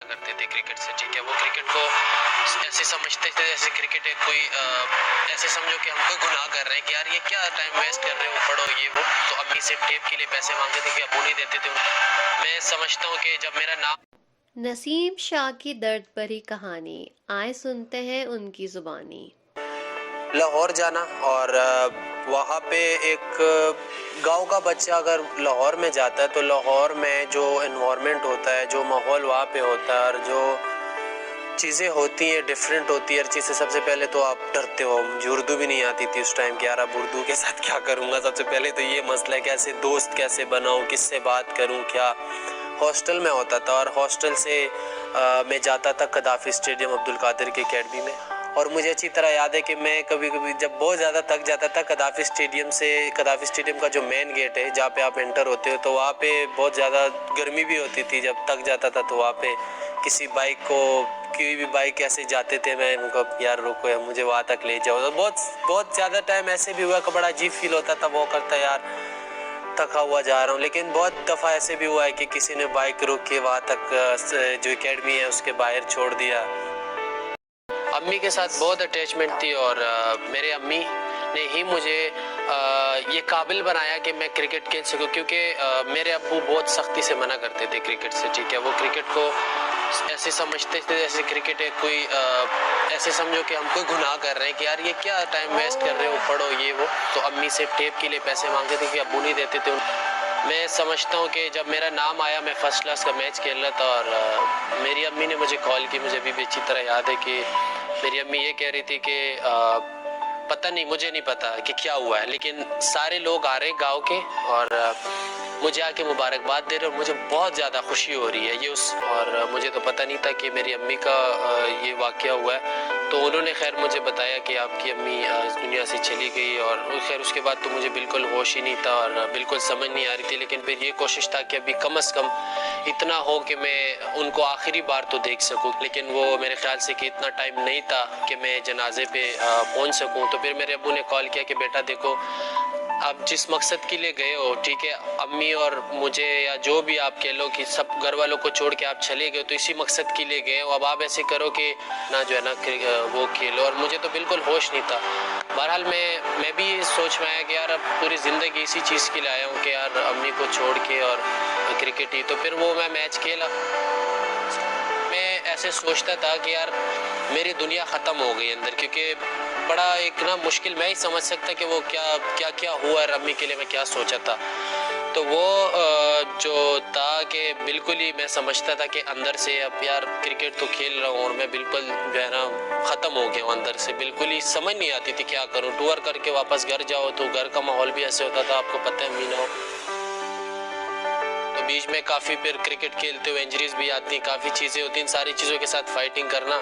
کرتے تھے کرکٹ سے، ٹھیک ہے، وہ کرکٹ کو ایسے سمجھتے تھے جیسے کرکٹ ایک کوئی ایسے سمجھو کہ ہم کوئی گناہ کر رہے ہیں کہ یار یہ کیا ٹائم ویسٹ کر رہے ہو، پڑھو یہ وہ. تو امی سے ٹیپ کے لیے پیسے مانگتے تھے کہ ابو نہیں دیتے تھے. میں سمجھتا ہوں کہ جب میرا نام نسیم شاہ کی درد بھری کہانی، آئے سنتے ہیں ان کی زبانی. لاہور جانا اور وہاں پہ ایک گاؤں کا بچہ اگر لاہور میں جاتا ہے تو لاہور میں جو انوائرمنٹ ہوتا ہے، جو ماحول وہاں پہ ہوتا ہے اور جو چیزیں ہوتی ہیں ڈیفرنٹ ہوتی ہے ہر چیز سے. سب سے پہلے تو آپ ڈرتے ہو. مجھے اردو بھی نہیں آتی تھی اس ٹائم کہ یار اب اردو کے ساتھ کیا کروں گا. سب سے پہلے تو یہ مسئلہ ہے کیسے دوست کیسے بناؤں، کس سے بات کروں. کیا ہاسٹل میں ہوتا تھا اور ہاسٹل سے میں جاتا تھا قذافی اسٹیڈیم عبدالقادر کی اکیڈمی میں. اور مجھے اچھی طرح یاد ہے کہ میں کبھی کبھی جب بہت زیادہ تھک جاتا تھا قذافی اسٹیڈیم کا جو مین گیٹ ہے جہاں پہ آپ انٹر ہوتے ہو، تو وہاں پہ بہت زیادہ گرمی بھی ہوتی تھی. جب تک جاتا تھا تو وہاں پہ کسی بائک کو کوئی بھی بائک ایسے جاتے تھے، میں ان کو یار روکو یار مجھے وہاں تک لے جاؤ. تو بہت زیادہ ٹائم ایسے بھی ہوا کہ بڑا عجیب فیل ہوتا تھا، وہ کرتا یار تھکا ہوا جا رہا ہوں. لیکن بہت دفعہ ایسے بھی ہوا ہے کہ کسی نے بائک روک کے وہاں تک جو اکیڈمی ہے اس کے باہر چھوڑ دیا. امی کے ساتھ بہت اٹیچمنٹ تھی اور میرے امی نے ہی مجھے یہ قابل بنایا کہ میں کرکٹ کھیل سکوں، کیونکہ میرے ابو بہت سختی سے منع کرتے تھے کرکٹ سے، ٹھیک ہے. وہ کرکٹ کو ایسے سمجھتے تھے جیسے کرکٹ ایک کوئی ایسے سمجھو کہ ہم کوئی گناہ کر رہے ہیں کہ یار یہ کیا ٹائم ویسٹ کر رہے ہو، پڑھو یہ وہ. تو امی سے ٹیپ کے لیے پیسے مانگتے تھے کہ ابو نہیں دیتے تھے. میں سمجھتا ہوں کہ جب میرا نام آیا میں فرسٹ کلاس کا میچ کھیل رہا تھا اور میری امی نے مجھے کال کی. مجھے ابھی بھی اچھی طرح یاد ہے کہ میری امی یہ کہہ رہی تھی کہ پتہ نہیں، مجھے نہیں پتا کہ کیا ہوا ہے، لیکن سارے لوگ آ رہے ہیں گاؤں کے اور مجھے آ کے مبارکباد دے رہے اور مجھے بہت زیادہ خوشی ہو رہی ہے. اور مجھے تو پتہ نہیں تھا کہ میری امی کا یہ واقعہ ہوا ہے. تو انہوں نے خیر مجھے بتایا کہ آپ کی امی اس دنیا سے چلی گئی، اور خیر اس کے بعد تو مجھے بالکل ہوش ہی نہیں تھا اور بالکل سمجھ نہیں آ رہی تھی. لیکن پھر یہ کوشش تھا کہ ابھی کم از کم اتنا ہو کہ میں ان کو آخری بار تو دیکھ سکوں. لیکن وہ میرے خیال سے کہ اتنا ٹائم نہیں تھا کہ میں جنازے پہ پہنچ سکوں. تو پھر میرے ابو نے کال کیا کہ بیٹا دیکھو، آپ جس مقصد کے لیے گئے ہو، ٹھیک ہے، امی اور مجھے یا جو بھی آپ کہہ لو کہ سب گھر والوں کو چھوڑ کے آپ چلے گئے تو اسی مقصد کے لیے گئے ہو. اب آپ ایسے کرو کہ نہ جو ہے نا وہ کھیلو. اور مجھے تو بالکل ہوش نہیں تھا. بہرحال میں بھی یہ سوچ میں آیا کہ یار اب پوری زندگی اسی چیز کے لیے آیا ہوں کہ یار امی کو چھوڑ کے اور کرکٹ ہی. تو پھر وہ میں میچ کھیلا. میں ایسے سوچتا تھا کہ یار میری دنیا ختم ہو گئی اندر، کیونکہ بڑا ایک نا مشکل میں ہی سمجھ سکتا کہ وہ کیا ہوا اور امی کے لیے میں کیا سوچا تھا. تو وہ جو تھا کہ بالکل ہی میں سمجھتا تھا کہ اندر سے اب یار کرکٹ تو کھیل رہا ہوں اور میں بالکل جو ہے نا ختم ہو گیا ہوں اندر سے. بالکل ہی سمجھ نہیں آتی تھی کیا کروں. ٹور کر کے واپس گھر جاؤ تو گھر کا ماحول بھی ایسے ہوتا تھا، آپ کو پتہ ہے مینو. تو بیچ میں کافی پھر کرکٹ کھیلتے ہوئے انجریز بھی آتی ہیں، کافی چیزیں ہوتی ہیں. ان ساری چیزوں کے ساتھ فائٹنگ کرنا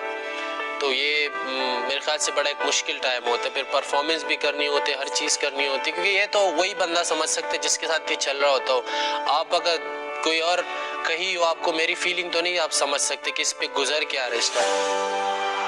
تو یہ میرے خیال سے بڑا ایک مشکل ٹائم ہوتا ہے. پھر پرفارمنس بھی کرنی ہوتی ہے، ہر چیز کرنی ہوتی ہے، کیونکہ یہ تو وہی بندہ سمجھ سکتے جس کے ساتھ یہ چل رہا ہوتا ہو. آپ اگر کوئی اور کہیں ہو، آپ کو میری فیلنگ تو نہیں آپ سمجھ سکتے کہ اس پہ گزر کیا رہا ہے اس ٹائم.